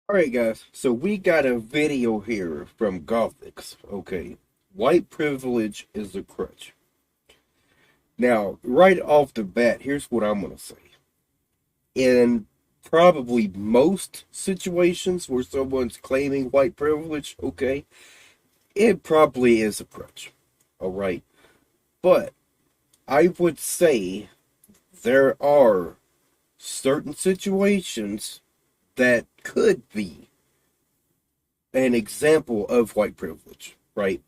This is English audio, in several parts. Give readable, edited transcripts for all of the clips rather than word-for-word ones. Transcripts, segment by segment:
Alright guys, so we got a video here from 𝕒𝕤, okay? White privilege is a crutch. Now, right off the bat, here's what I'm gonna say. In probably most situations where someone's claiming white privilege, okay, it probably is a crutch. Alright? But I would say there are certain situations that could be an example of white privilege, right?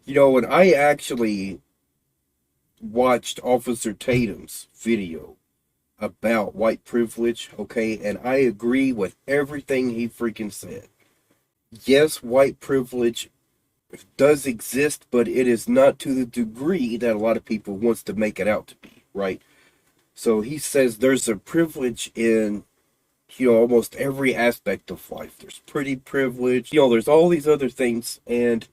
When I actually watched Officer Tatum's video about white privilege, okay, and I agree with everything he freaking said. Yes, white privilege does exist, but it is not to the degree that a lot of people wants to make it out to be, right? So he says there's a privilege in almost every aspect of life. There's pretty privilege, there's all these other things, and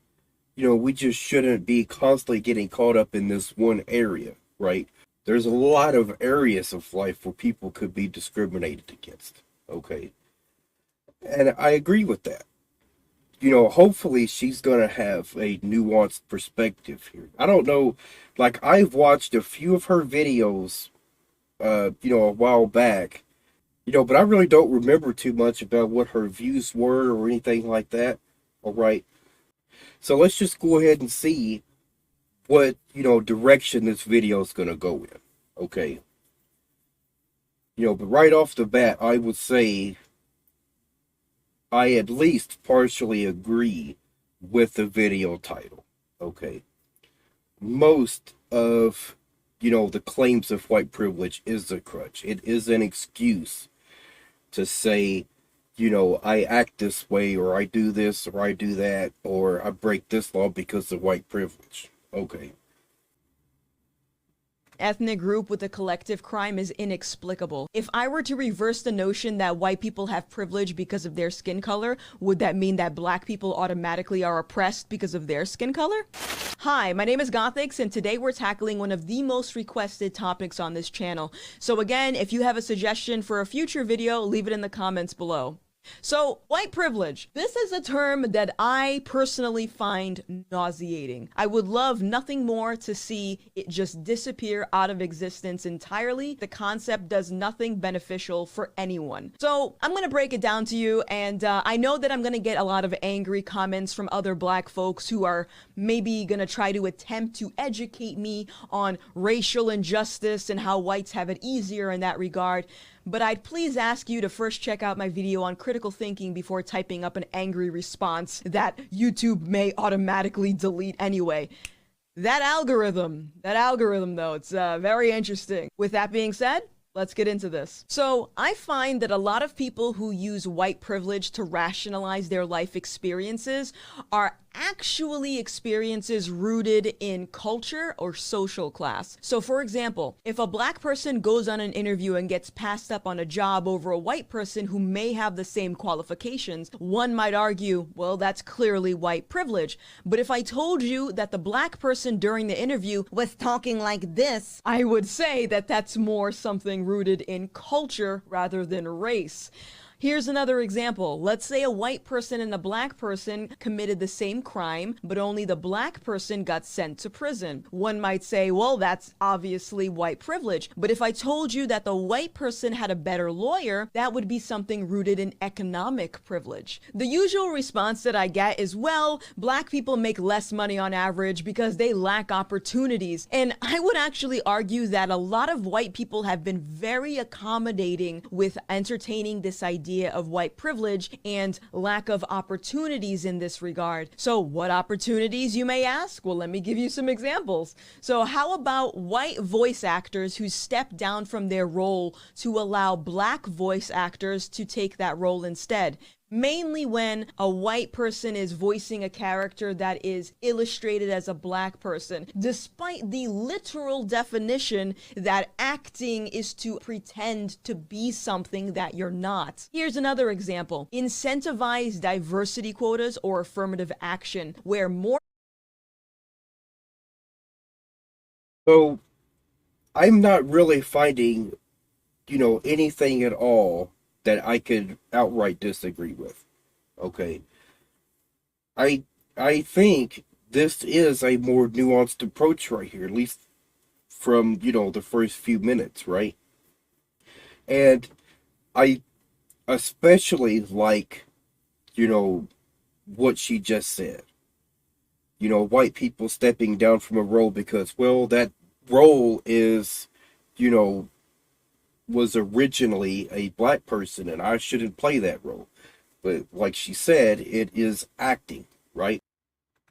we just shouldn't be constantly getting caught up in this one area, right? There's a lot of areas of life where people could be discriminated against, okay? And I agree with that. Hopefully she's going to have a nuanced perspective here. I don't know, like, I've watched a few of her videos, a while back, but I really don't remember too much about what her views were or anything like that, all right? So let's just go ahead and see what, direction this video is going to go in. Okay. But right off the bat, I would say I at least partially agree with the video title. Okay. Most of, the claims of white privilege is a crutch. It is an excuse to say, I act this way, or I do this, or I do that, or I break this law because of white privilege. Okay. Ethnic group with a collective crime is inexplicable. If I were to reverse the notion that white people have privilege because of their skin color, would that mean that black people automatically are oppressed because of their skin color? Hi, my name is 𝕒𝕤, and today we're tackling one of the most requested topics on this channel. So again, if you have a suggestion for a future video, leave it in the comments below. So, white privilege. This is a term that I personally find nauseating. I would love nothing more to see it just disappear out of existence entirely. The concept does nothing beneficial for anyone. So, I'm gonna break it down to you, and I know that I'm gonna get a lot of angry comments from other black folks who are maybe gonna try to attempt to educate me on racial injustice and how whites have it easier in that regard. But I'd please ask you to first check out my video on critical thinking before typing up an angry response that YouTube may automatically delete anyway. That algorithm though, it's very interesting. With that being said, let's get into this. So, I find that a lot of people who use white privilege to rationalize their life experiences are actually experiences rooted in culture or social class. So for example, if a black person goes on an interview and gets passed up on a job over a white person who may have the same qualifications, one might argue, well, that's clearly white privilege. But if I told you that the black person during the interview was talking like this, I would say that that's more something rooted in culture rather than race. Here's another example. Let's say a white person and a black person committed the same crime, but only the black person got sent to prison. One might say, well, that's obviously white privilege. But if I told you that the white person had a better lawyer, that would be something rooted in economic privilege. The usual response that I get is, well, black people make less money on average because they lack opportunities. And I would actually argue that a lot of white people have been very accommodating with entertaining this idea of white privilege and lack of opportunities in this regard. So what opportunities, you may ask? Well, let me give you some examples. So how about white voice actors who step down from their role to allow black voice actors to take that role instead? Mainly when a white person is voicing a character that is illustrated as a black person, despite the literal definition that acting is to pretend to be something that you're not. Here's another example. Incentivize diversity quotas or affirmative action, where more. So I'm not really finding, anything at all that I could outright disagree with. Okay. I I think this is a more nuanced approach right here, at least from, the first few minutes, right? And I especially like, you know, what she just said. White people stepping down from a role because, well, that role is, you know, was originally a black person and I shouldn't play that role. But like she said, it is acting, right?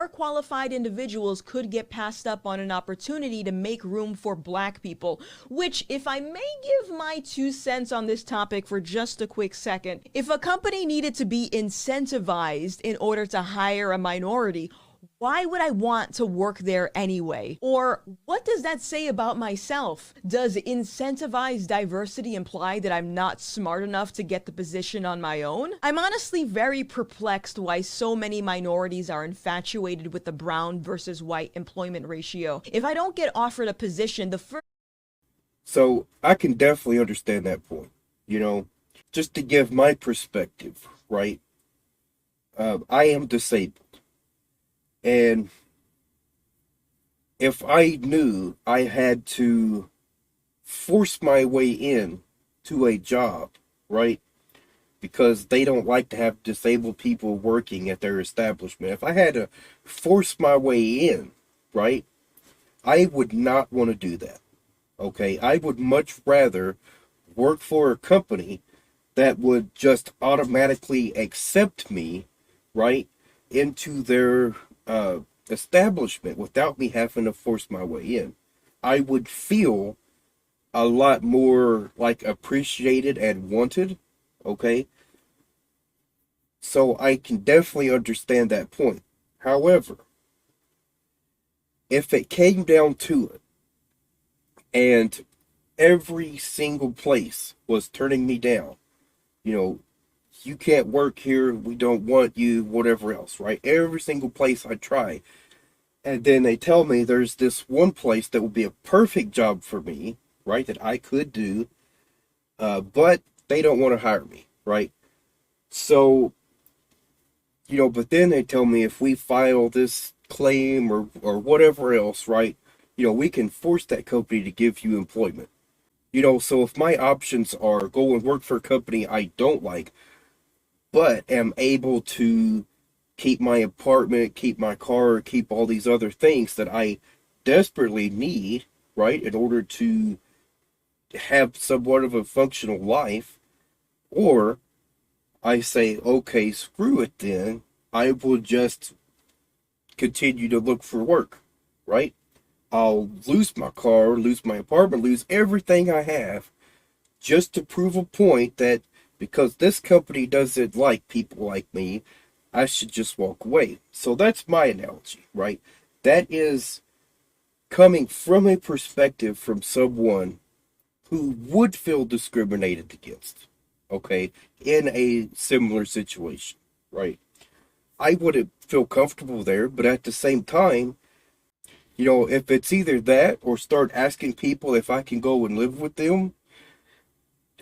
More qualified individuals could get passed up on an opportunity to make room for black people, which, if I may give my 2 cents on this topic for just a quick second, if a company needed to be incentivized in order to hire a minority, why would I want to work there anyway? Or what does that say about myself? Does incentivized diversity imply that I'm not smart enough to get the position on my own? I'm honestly very perplexed why so many minorities are infatuated with the brown versus white employment ratio. If I don't get offered a position, the first So I can definitely understand that point. You know, just to give my perspective, right? I am disabled. And if I knew I had to force my way in to a job, right? Because they don't like to have disabled people working at their establishment. If I had to force my way in, right? I would not want to do that. Okay? I would much rather work for a company that would just automatically accept me, right, into their establishment without me having to force my way in. I would feel a lot more like appreciated and wanted. Okay. So I can definitely understand that point. However, if it came down to it and every single place was turning me down, you know, you can't work here, we don't want you, whatever else, right? Every single place I try. And then they tell me there's this one place that would be a perfect job for me, right? That I could do, but they don't want to hire me, right? So, but then they tell me if we file this claim or whatever else, right? We can force that company to give you employment. So if my options are go and work for a company I don't like, but am able to keep my apartment, keep my car, keep all these other things that I desperately need, right, in order to have somewhat of a functional life, or I say, okay, screw it then, I will just continue to look for work, right? I'll lose my car, lose my apartment, lose everything I have just to prove a point that because this company doesn't like people like me, I should just walk away. So that's my analogy, right? That is coming from a perspective from someone who would feel discriminated against, okay, in a similar situation, right? I wouldn't feel comfortable there, but at the same time, if it's either that or start asking people if I can go and live with them,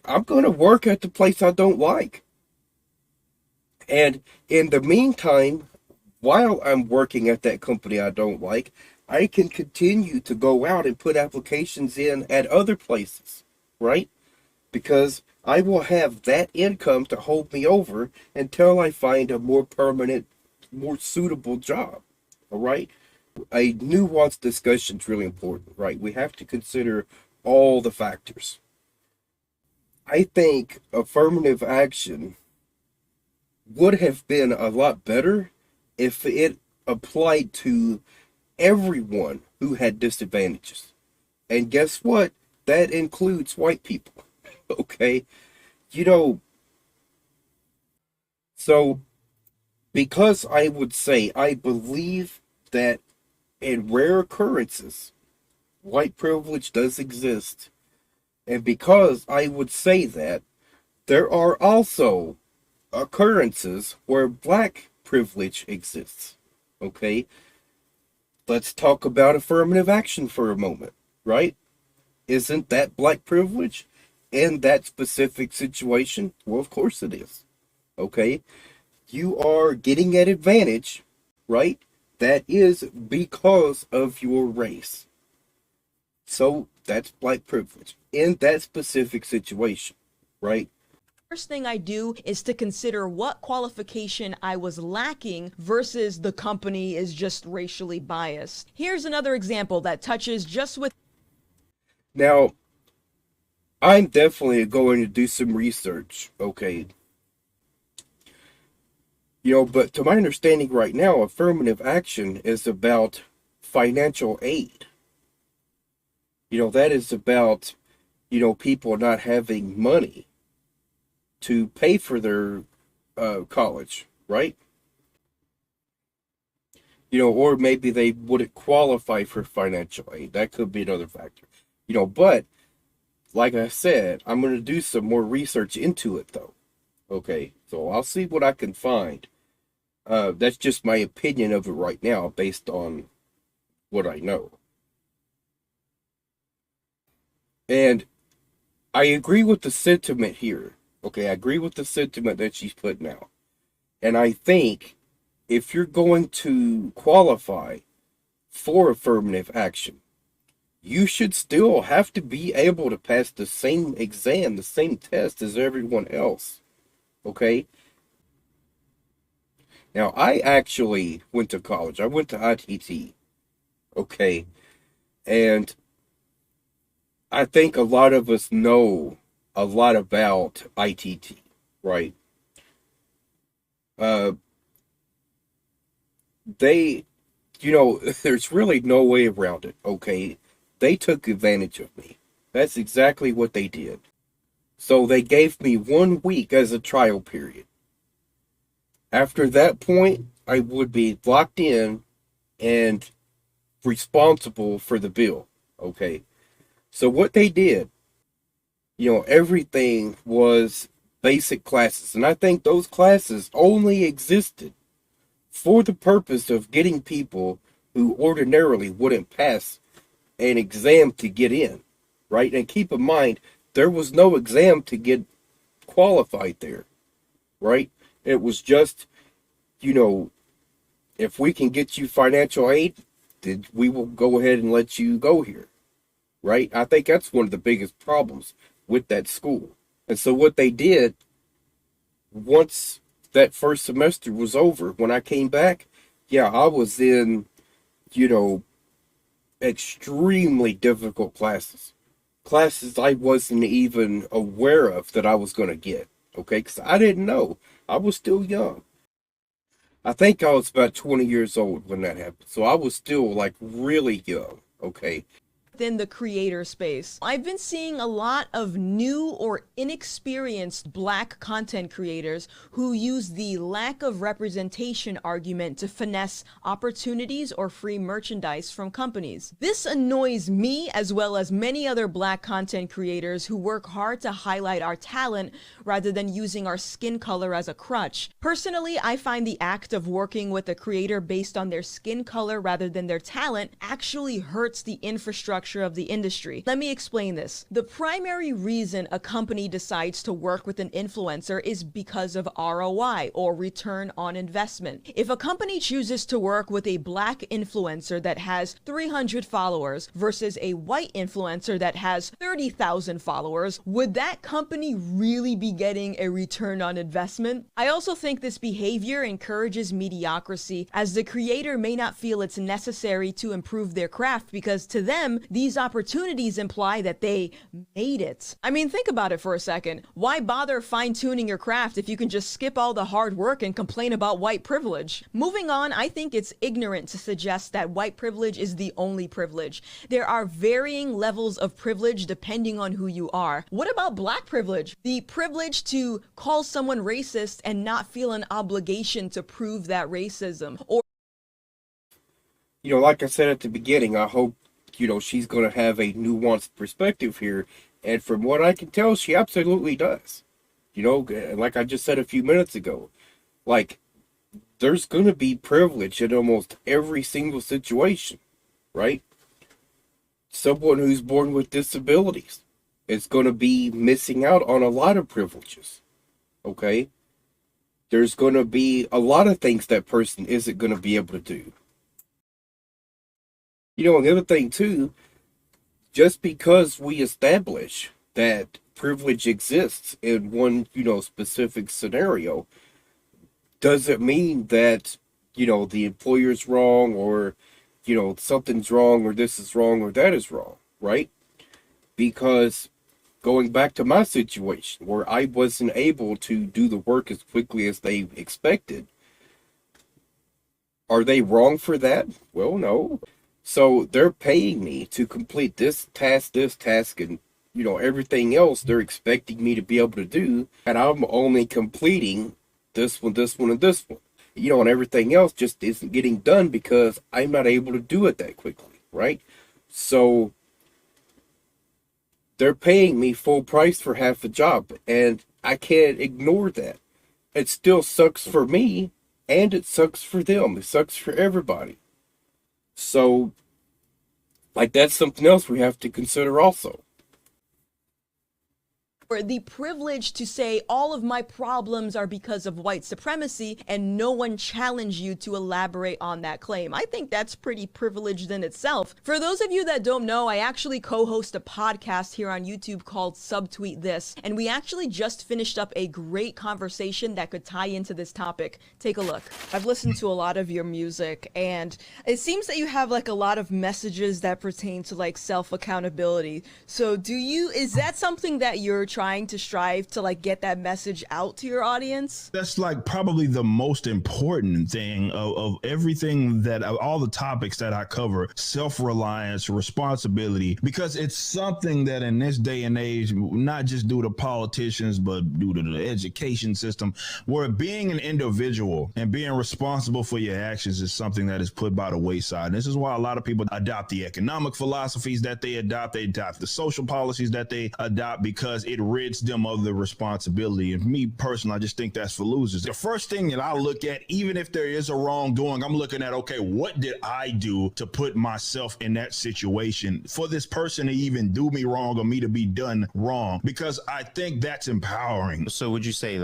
I'm going to work at the place I don't like. And in the meantime, while I'm working at that company I don't like, I can continue to go out and put applications in at other places, right? Because I will have that income to hold me over until I find a more permanent, more suitable job, all right? A nuanced discussion is really important, right? We have to consider all the factors. I think affirmative action would have been a lot better if it applied to everyone who had disadvantages. And guess what? That includes white people. Okay? You know, so because I would say I believe that in rare occurrences, white privilege does exist. And because I would say that, there are also occurrences where black privilege exists. Okay? Let's talk about affirmative action for a moment, right? Isn't that black privilege? in that specific situation? Well, of course it is. Okay? You are getting an advantage, right? That is because of your race. So that's white privilege in that specific situation, right? First thing I do is to consider what qualification I was lacking versus the company is just racially biased. Here's another example that touches just with. Now, I'm definitely going to do some research, okay? But to my understanding right now, affirmative action is about financial aid. That is about, people not having money to pay for their college, right? Or maybe they wouldn't qualify for financial aid. That could be another factor. But like I said, I'm going to do some more research into it, though. Okay, so I'll see what I can find. That's just my opinion of it right now, based on what I know. And I agree with the sentiment here. Okay, I agree with the sentiment that she's putting out. And I think if you're going to qualify for affirmative action, you should still have to be able to pass the same exam, the same test as everyone else. Okay? Now, I actually went to college. I went to ITT. Okay? And I think a lot of us know a lot about ITT, right? They, there's really no way around it, okay? They took advantage of me. That's exactly what they did. So they gave me 1 week as a trial period. After that point, I would be locked in and responsible for the bill, okay? So what they did, everything was basic classes. And I think those classes only existed for the purpose of getting people who ordinarily wouldn't pass an exam to get in, right? And keep in mind, there was no exam to get qualified there, right? It was just, if we can get you financial aid, then we will go ahead and let you go here, right? I think that's one of the biggest problems with that school. And so what they did, once that first semester was over, when I came back, yeah, I was in, extremely difficult classes. Classes I wasn't even aware of that I was going to get, okay? Because I didn't know. I was still young. I think I was about 20 years old when that happened. So I was still, like, really young, okay? Within the creator space, I've been seeing a lot of new or inexperienced Black content creators who use the lack of representation argument to finesse opportunities or free merchandise from companies. This annoys me as well as many other Black content creators who work hard to highlight our talent rather than using our skin color as a crutch. Personally, I find the act of working with a creator based on their skin color rather than their talent actually hurts the infrastructure of the industry. Let me explain this. The primary reason a company decides to work with an influencer is because of ROI, or return on investment. If a company chooses to work with a Black influencer that has 300 followers versus a white influencer that has 30,000 followers, would that company really be getting a return on investment? I also think this behavior encourages mediocrity, as the creator may not feel it's necessary to improve their craft because to them, these opportunities imply that they made it. I mean, think about it for a second. Why bother fine-tuning your craft if you can just skip all the hard work and complain about white privilege? Moving on, I think it's ignorant to suggest that white privilege is the only privilege. There are varying levels of privilege depending on who you are. What about Black privilege? The privilege to call someone racist and not feel an obligation to prove that racism. Or, like I said at the beginning, I hope she's going to have a nuanced perspective here. And from what I can tell, she absolutely does. Like I just said a few minutes ago, like, there's going to be privilege in almost every single situation, right? Someone who's born with disabilities, is going to be missing out on a lot of privileges. Okay? There's going to be a lot of things that person isn't going to be able to do. You know, and the other thing too, just because we establish that privilege exists in one, specific scenario, doesn't mean that, the employer's wrong, or, something's wrong, or this is wrong, or that is wrong, right? Because going back to my situation where I wasn't able to do the work as quickly as they expected, are they wrong for that? Well, no. So they're paying me to complete this task, and, everything else they're expecting me to be able to do, and I'm only completing this one, and this one. And everything else just isn't getting done because I'm not able to do it that quickly, right? So they're paying me full price for half the job, and I can't ignore that. It still sucks for me, and it sucks for them. It sucks for everybody. So, that's something else we have to consider also. Or the privilege to say all of my problems are because of white supremacy and no one challenge you to elaborate on that claim. I think that's pretty privileged in itself. For those of you that don't know, I actually co-host a podcast here on YouTube called Subtweet This, and we actually just finished up a great conversation that could tie into this topic. Take a look. I've listened to a lot of your music, and it seems that you have a lot of messages that pertain to self-accountability. So is that something that you're trying to strive to get that message out to your audience? That's probably the most important thing of everything, that all the topics that I cover: self-reliance, responsibility, because it's something that in this day and age, not just due to politicians, but due to the education system, where being an individual and being responsible for your actions is something that is put by the wayside. And this is why a lot of people adopt the economic philosophies that they adopt the social policies that they adopt, because it rids them of the responsibility. And me personally, I just think that's for losers. The first thing that I look at, even if there is a wrongdoing, I'm looking at, okay, what did I do to put myself in that situation for this person to even do me wrong or me to be done wrong? Because I think that's empowering. So would you say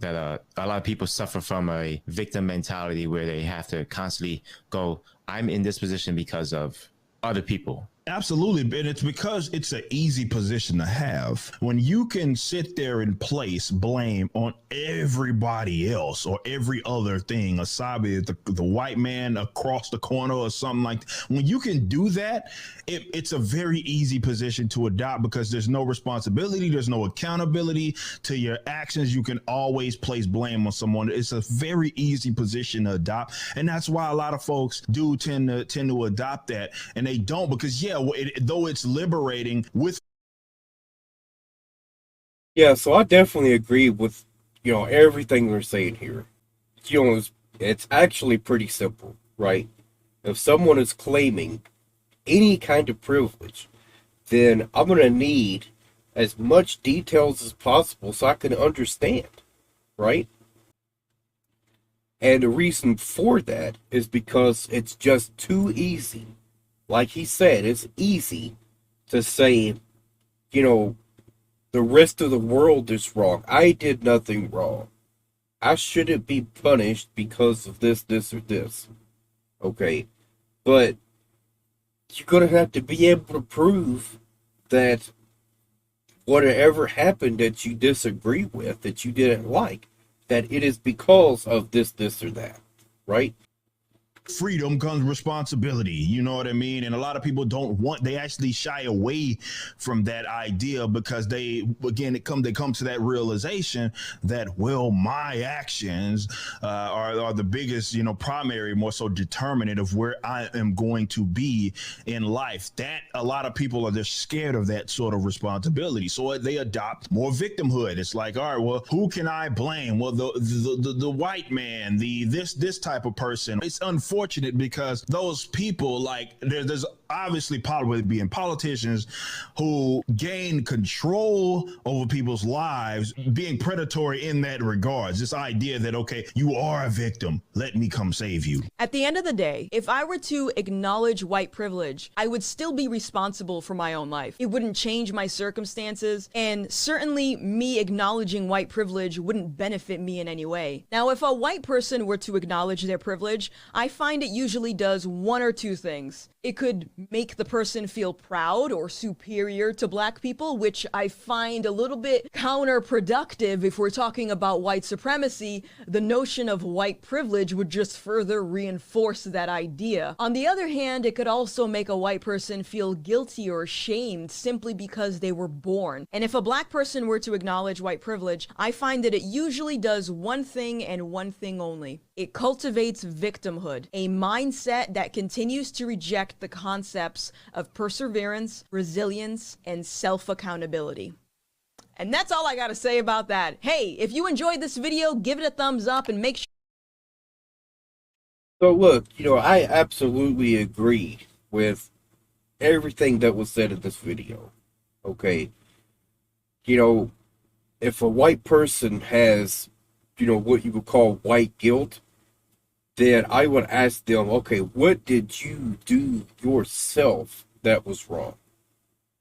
that a lot of people suffer from a victim mentality where they have to constantly go, I'm in this position because of other people? Absolutely. And it's because it's an easy position to have. When you can sit there and place blame on everybody else or every other thing, aside the white man across the corner or something like that. When you can do that, it's a very easy position to adopt, because there's no responsibility. There's no accountability to your actions. You can always place blame on someone. It's a very easy position to adopt. And that's why a lot of folks do tend to adopt that. And they don't, because though it's liberating with. Yeah, so I definitely agree with, everything we're saying here. It's actually pretty simple, right? If someone is claiming any kind of privilege, then I'm going to need as much details as possible so I can understand, right? And the reason for that is because it's just too easy. Like he said, it's easy to say, the rest of the world is wrong. I did nothing wrong. I shouldn't be punished because of this, or this. Okay. But you're going to have to be able to prove that whatever happened that you disagree with, that you didn't like, that it is because of this, or that. Right? Freedom comes responsibility. You know what I mean? And a lot of people they actually shy away from that idea, because they come to that realization that, well, my actions are the biggest, primary, more so determinant of where I am going to be in life. That a lot of people they're scared of that sort of responsibility. So they adopt more victimhood. It's like, all right, well, who can I blame? Well, the white man, this type of person. It's unfortunate unfortunate because those people, like, there's obviously probably being politicians who gain control over people's lives, being predatory in that regards. This idea that, okay, you are a victim, let me come save you. At the end of the day, if I were to acknowledge white privilege, I would still be responsible for my own life. It wouldn't change my circumstances, and certainly me acknowledging white privilege wouldn't benefit me in any way. Now, if a white person were to acknowledge their privilege, I find it usually does one or two things. It could make the person feel proud or superior to black people, which I find a little bit counterproductive if we're talking about white supremacy. The notion of white privilege would just further reinforce that idea. On the other hand, it could also make a white person feel guilty or shamed simply because they were born. And if a black person were to acknowledge white privilege, I find that it usually does one thing and one thing only. It cultivates victimhood, a mindset that continues to reject the concepts of perseverance, resilience, and self-accountability. And that's all I gotta say about that. Hey, if you enjoyed this video, give it a thumbs up and make sure. So look, I absolutely agree with everything that was said in this video. Okay. If a white person has, what you would call white guilt, then I would ask them, okay, what did you do yourself that was wrong?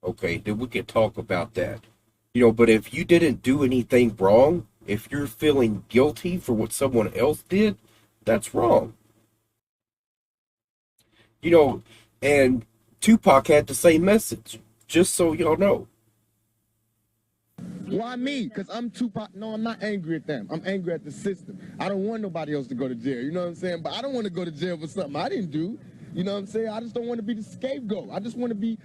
Okay, then we can talk about that. But if you didn't do anything wrong, if you're feeling guilty for what someone else did, that's wrong. And Tupac had the same message, just so y'all know. Why me? Because I'm Tupac. No, I'm not angry at them. I'm angry at the system. I don't want nobody else to go to jail. You know what I'm saying? But I don't want to go to jail for something I didn't do. You know what I'm saying? I just don't want to be the scapegoat. I want to be,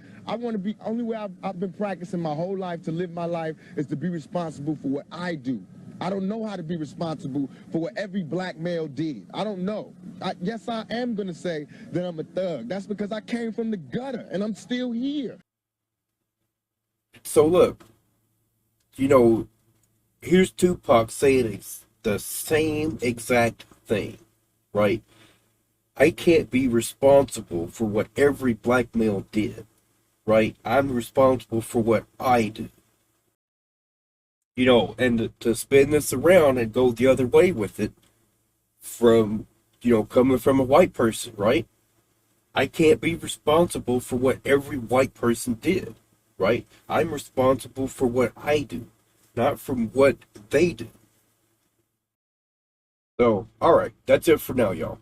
only way I've been practicing my whole life to live my life is to be responsible for what I do. I don't know how to be responsible for what every black male did. I don't know. Yes, I am going to say that I'm a thug. That's because I came from the gutter and I'm still here. So look, here's Tupac saying the same exact thing, right? I can't be responsible for what every black male did, right? I'm responsible for what I do. And to spin this around and go the other way with it, from, coming from a white person, right? I can't be responsible for what every white person did, right? I'm responsible for what I do, not from what they do. So, alright, that's it for now, y'all.